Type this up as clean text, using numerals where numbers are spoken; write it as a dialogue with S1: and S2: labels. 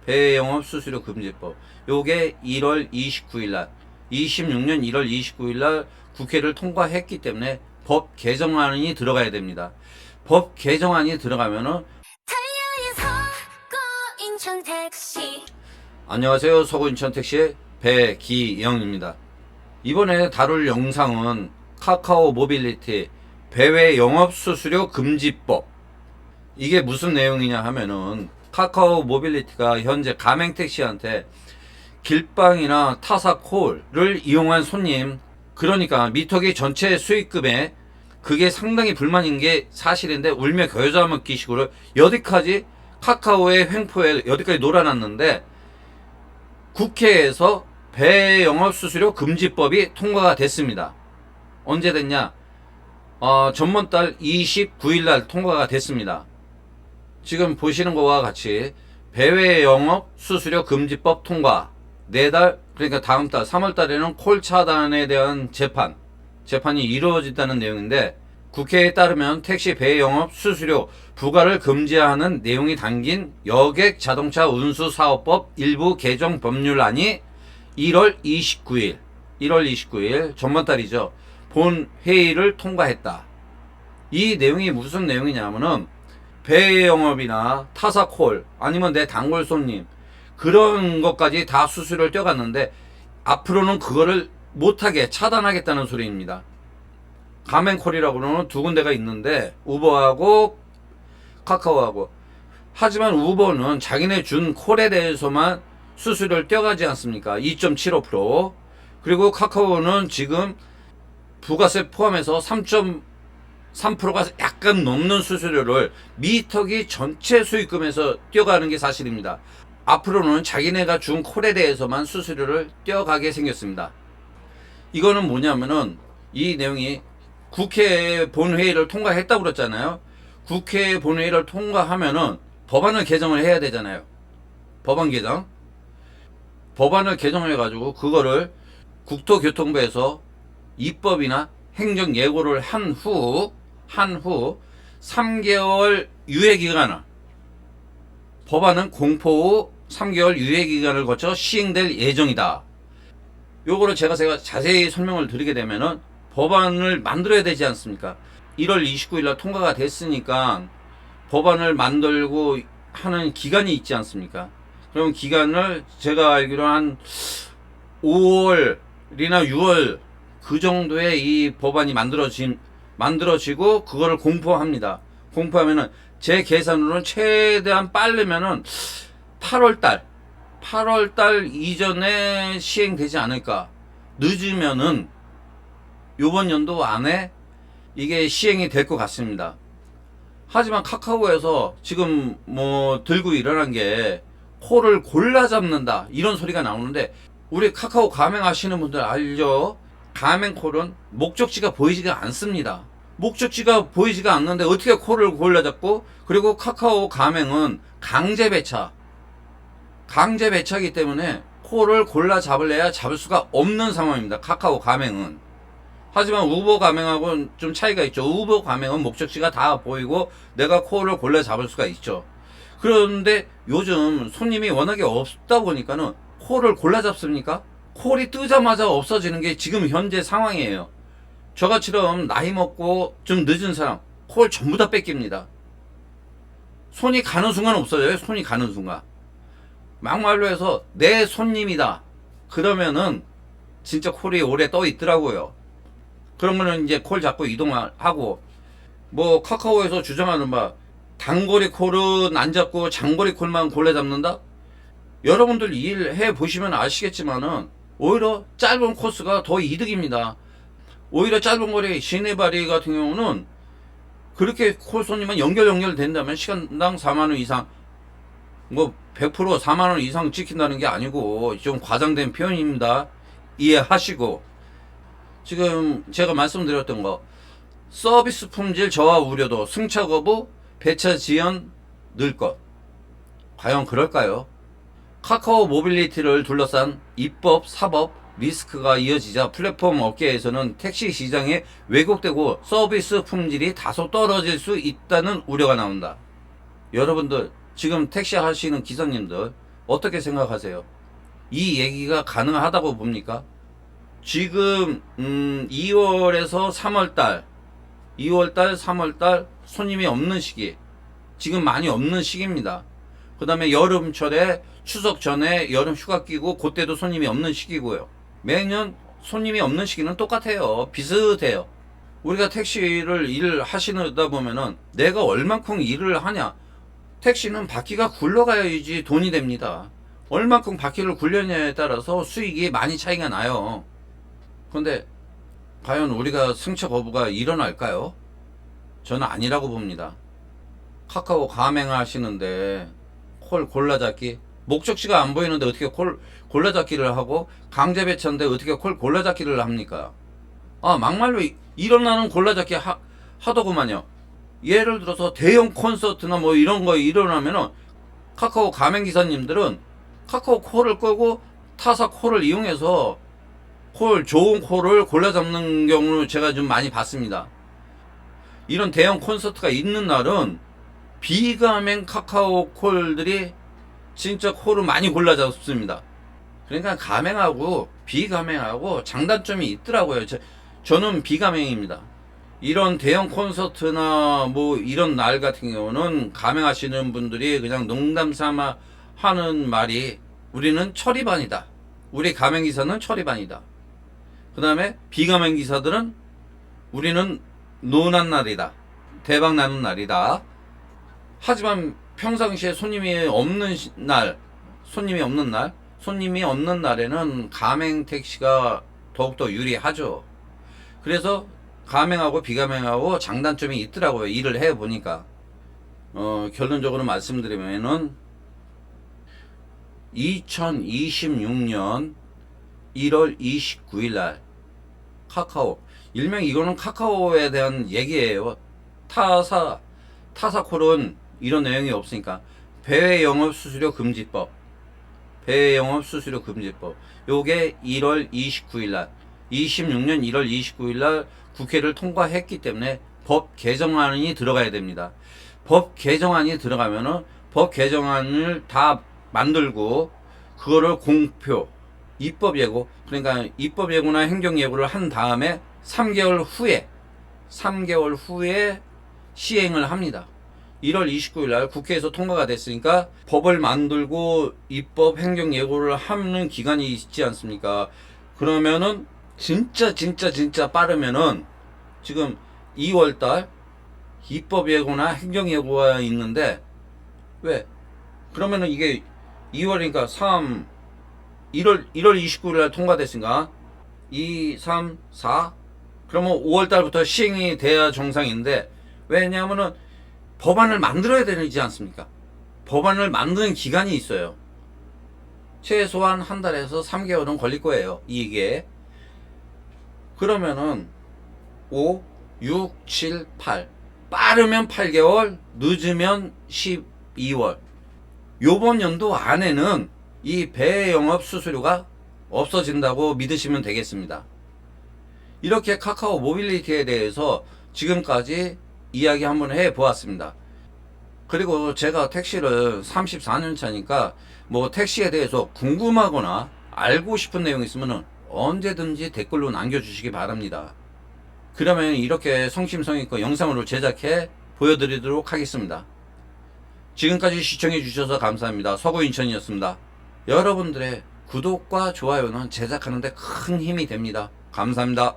S1: 배외 영업 수수료 금지법. 요게 1월 29일 날 26년 1월 29일 날 국회를 통과했기 때문에 법 개정안이 들어가야 됩니다. 법 개정안이 들어가면은 안녕하세요. 서구 인천택시의 배기영입니다. 이번에 다룰 영상은 카카오 모빌리티 배외 영업 수수료 금지법. 이게 무슨 내용이냐 하면은 카카오 모빌리티가 현재 가맹택시한테 길빵이나 타사콜을 이용한 손님, 그러니까 미터기 전체 수익금에 그게 상당히 불만인 게 사실인데 울며 겨자 먹기 식으로 여기까지 카카오의 횡포에 여기까지 놀아놨는데 국회에서 배외 영업 수수료 금지법이 통과가 됐습니다. 언제 됐냐? 전번달 29일 날 통과가 됐습니다. 지금 보시는 것과 같이 배외 영업 수수료 금지법 통과. 내달, 그러니까 다음 달 3월 달에는 콜 차단에 대한 재판이 이루어진다는 내용인데, 국회에 따르면 택시 배외 영업 수수료 부과를 금지하는 내용이 담긴 여객 자동차 운수 사업법 일부 개정 법률안이 1월 29일 전번달이죠. 본 회의를 통과했다. 이 내용이 무슨 내용이냐면은 배외 영업이나 타사콜 아니면 내 단골 손님 그런 것까지 다 수수료를 떼어갔는데 앞으로는 그거를 못하게 차단하겠다는 소리입니다. 가맹콜이라고는 두 군데가 있는데 우버하고 카카오하고. 하지만 우버는 자기네 준 콜에 대해서만 수수료를 떼어가지 않습니까? 2.75%. 그리고 카카오는 지금 부가세 포함해서 3.3%가 약간 넘는 수수료를 미터기 전체 수익금에서 떼어가는 게 사실입니다. 앞으로는 자기네가 준 콜에 대해서만 수수료를 떼어가게 생겼습니다. 이거는 뭐냐면은 이 내용이 국회 본회의를 통과했다고 그랬잖아요. 국회 본회의를 통과하면은 법안을 개정을 해야 되잖아요. 법안 개정. 법안을 개정해가지고 그거를 국토교통부에서 입법이나 행정 예고를 한 후 3개월 유예기간을, 법안은 공포 후 3개월 유예기간을 거쳐 시행될 예정이다. 요거를 제가 자세히 설명을 드리게 되면은 법안을 만들어야 되지 않습니까? 1월 29일 날 통과가 됐으니까 법안을 만들고 하는 기간이 있지 않습니까? 그럼 기간을 제가 알기로 한 5월이나 6월 그 정도에 이 법안이 만들어지고 그거를 공포합니다. 공포하면은 제 계산으로는 최대한 빠르면은 8월 달 이전에 시행되지 않을까. 늦으면은 요번 연도 안에 이게 시행이 될 것 같습니다. 하지만 카카오에서 지금 뭐 들고 일어난 게 콜을 골라 잡는다 이런 소리가 나오는데, 우리 카카오 가맹하시는 분들 알죠? 가맹콜은 목적지가 보이지가 않습니다. 목적지가 보이지가 않는데 어떻게 콜을 골라 잡고, 그리고 카카오 가맹은 강제 배차이기 때문에 콜을 골라 잡을래야 잡을 수가 없는 상황입니다. 카카오 가맹은. 하지만 우버 가맹하고는 좀 차이가 있죠. 우버 가맹은 목적지가 다 보이고 내가 콜을 골라 잡을 수가 있죠. 그런데 요즘 손님이 워낙에 없다 보니까는 콜을 골라 잡습니까? 콜이 뜨자마자 없어지는 게 지금 현재 상황이에요. 저같이럼 나이 먹고 좀 늦은 사람 콜 전부 다 뺏깁니다. 손이 가는 순간 없어져요. 손이 가는 순간. 막말로 해서 내 손님이다 그러면은 진짜 콜이 오래 떠 있더라고요. 그러면은 이제 콜 잡고 이동하고, 뭐 카카오에서 주장하는 바 단거리 콜은 안 잡고 장거리 콜만 골라 잡는다? 여러분들 일해 보시면 아시겠지만은 오히려 짧은 코스가 더 이득입니다. 오히려 짧은 거리 시내바리 같은 경우는 그렇게 콜 손님만 연결된다면 시간당 4만원 이상, 뭐 100% 4만원 이상 찍힌다는 게 아니고 좀 과장된 표현입니다. 이해하시고. 지금 제가 말씀드렸던 거, 서비스 품질 저하 우려도, 승차 거부, 배차 지연 늘 것. 과연 그럴까요? 카카오 모빌리티를 둘러싼 입법, 사법, 리스크가 이어지자 플랫폼 업계에서는 택시 시장이 왜곡되고 서비스 품질이 다소 떨어질 수 있다는 우려가 나온다. 여러분들 지금 택시 하시는 기사님들 어떻게 생각하세요? 이 얘기가 가능하다고 봅니까? 지금 2월에서 3월달, 2월달, 3월달 손님이 없는 시기, 지금 많이 없는 시기입니다. 그 다음에 여름철에 추석 전에 여름 휴가 끼고 그때도 손님이 없는 시기고요. 매년 손님이 없는 시기는 똑같아요. 비슷해요. 우리가 택시를 일을 하시다 보면은 내가 얼만큼 일을 하냐. 택시는 바퀴가 굴러가야지 돈이 됩니다. 얼만큼 바퀴를 굴려냐에 따라서 수익이 많이 차이가 나요. 그런데 과연 우리가 승차 거부가 일어날까요? 저는 아니라고 봅니다. 카카오 가맹하시는데 콜 골라잡기, 목적지가 안 보이는데 어떻게 콜 골라잡기를 하고, 강제 배차인데 어떻게 콜 골라잡기를 합니까? 아, 막말로 일어나는 골라잡기 하더구만요. 예를 들어서 대형 콘서트나 뭐 이런 거 일어나면은 카카오 가맹기사님들은 카카오 콜을 끄고 타사 콜을 이용해서 좋은 콜을 골라잡는 경우를 제가 좀 많이 봤습니다. 이런 대형 콘서트가 있는 날은 비가맹 카카오 콜들이 진짜 콜을 많이 골라잡습니다. 그러니까 가맹하고 비가맹하고 장단점이 있더라고요. 저는 비가맹입니다. 이런 대형 콘서트나 뭐 이런 날 같은 경우는 가맹하시는 분들이 그냥 농담 삼아 하는 말이, 우리는 철이반이다. 우리 가맹기사는 철이반이다. 그 다음에 비가맹기사들은 우리는 노난 날이다. 대박 나는 날이다. 하지만 평상시에 손님이 없는 날에는 가맹 택시가 더욱더 유리하죠. 그래서 가맹하고 비가맹하고 장단점이 있더라고요. 일을 해보니까. 결론적으로 말씀드리면은 2026년 1월 29일 날 카카오, 일명 이거는 카카오에 대한 얘기예요. 타사콜은 이런 내용이 없으니까 배외 영업 수수료 금지법, 요게 1월 29일 날, 26년 1월 29일 날 국회를 통과했기 때문에 법 개정안이 들어가야 됩니다. 법 개정안이 들어가면은 법 개정안을 다 만들고 그거를 공표, 입법 예고, 그러니까 입법 예고나 행정 예고를 한 다음에 3개월 후에 시행을 합니다. 1월 29일 날 국회에서 통과가 됐으니까 법을 만들고 입법 행정 예고를 하는 기간이 있지 않습니까? 그러면은 진짜 빠르면은 지금 2월 달 입법 예고나 행정 예고가 있는데, 왜? 그러면은 이게 2월이니까 1월 29일 날 통과됐으니까 2, 3, 4, 그러면 5월 달부터 시행이 돼야 정상인데, 왜냐하면은 법안을 만들어야 되지 않습니까? 법안을 만드는 기간이 있어요. 최소한 한 달에서 3개월은 걸릴 거예요. 이게. 그러면은 5, 6, 7, 8. 빠르면 8개월, 늦으면 12월. 요번 연도 안에는 이 배영업 수수료가 없어진다고 믿으시면 되겠습니다. 이렇게 카카오 모빌리티에 대해서 지금까지 이야기 한번 해보았습니다. 그리고 제가 택시를 34년 차니까 뭐 택시에 대해서 궁금하거나 알고 싶은 내용 있으면 언제든지 댓글로 남겨주시기 바랍니다. 그러면 이렇게 성심성의껏 영상으로 제작해 보여드리도록 하겠습니다. 지금까지 시청해 주셔서 감사합니다. 서구인천이었습니다. 여러분들의 구독과 좋아요는 제작하는 데 큰 힘이 됩니다. 감사합니다.